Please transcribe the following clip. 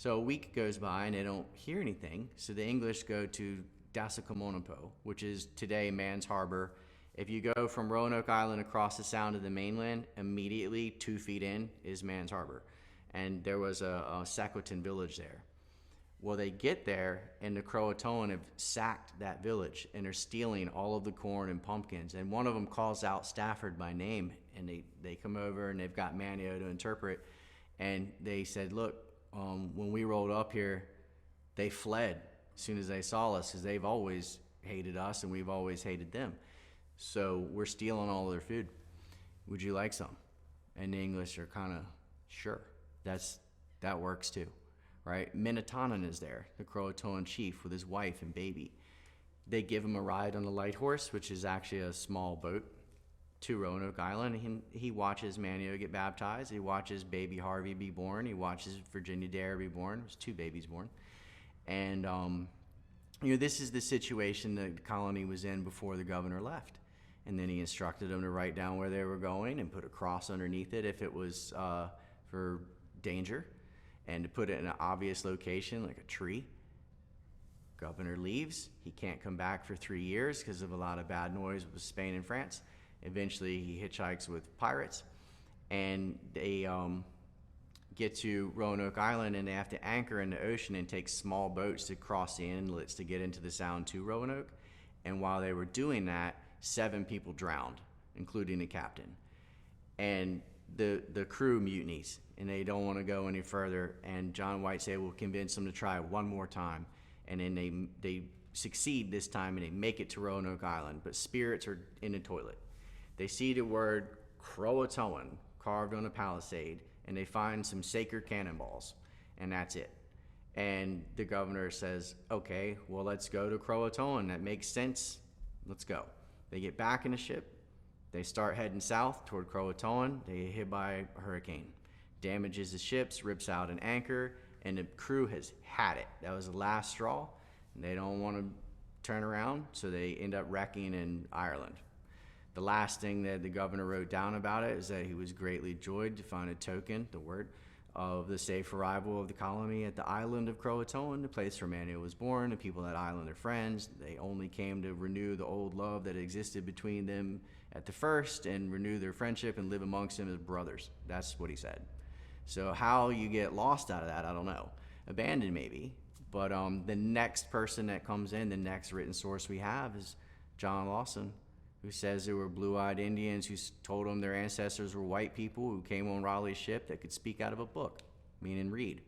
So a week goes by and they don't hear anything. So the English go to Dasacomonopo, which is today Man's Harbor. If you go from Roanoke Island across the sound to the mainland, immediately 2 feet in is Man's Harbor. And there was a Saquotin village there. Well, they get there, and the Croatoan have sacked that village, and they're stealing all of the corn and pumpkins. And one of them calls out Stafford by name, and they come over, and they've got Manio to interpret. And they said, look, when we rolled up here, they fled as soon as they saw us, because they've always hated us, and we've always hated them. So we're stealing all their food. Would you like some? And the English are kind of, sure, that works too. Right? Minatonan is there, the Croatoan chief with his wife and baby. They give him a ride on a light horse, which is actually a small boat, to Roanoke Island. He watches Manio get baptized. He watches baby Harvey be born. He watches Virginia Dare be born. There's 2 babies born. And, this is the situation that the colony was in before the governor left. And then he instructed them to write down where they were going and put a cross underneath it if it was for danger, and to put it in an obvious location like a tree. Governor leaves. He can't come back for 3 years because of a lot of bad noise with Spain and France. Eventually he hitchhikes with pirates, and they get to Roanoke Island, and they have to anchor in the ocean and take small boats to cross the inlets to get into the sound to Roanoke. And while they were doing that, 7 people drowned, including the captain. And the crew mutinies, and they don't want to go any further. And John Whiteside will convince them to try one more time. And then they succeed this time, and they make it to Roanoke Island. But spirits are in the toilet. They see the word Croatoan carved on a palisade, and they find some sacred cannonballs, and that's it. And the governor says, okay, well, let's go to Croatoan. That makes sense. Let's go. They get back in the ship. They start heading south toward Croatoan. They get hit by a hurricane. Damages the ships, rips out an anchor, and the crew has had it. That was the last straw, and they don't want to turn around, so they end up wrecking in Ireland. The last thing that the governor wrote down about it is that he was greatly joyed to find a token, the word, of the safe arrival of the colony at the island of Croatoan, the place where Manio was born. The people at that island are friends. They only came to renew the old love that existed between them at the first, and renew their friendship and live amongst them as brothers. That's what he said. So how you get lost out of that, I don't know. Abandoned maybe. But the next person that comes in, the next written source we have, is John Lawson, who says there were blue-eyed Indians who told them their ancestors were white people who came on Raleigh's ship that could speak out of a book, meaning read.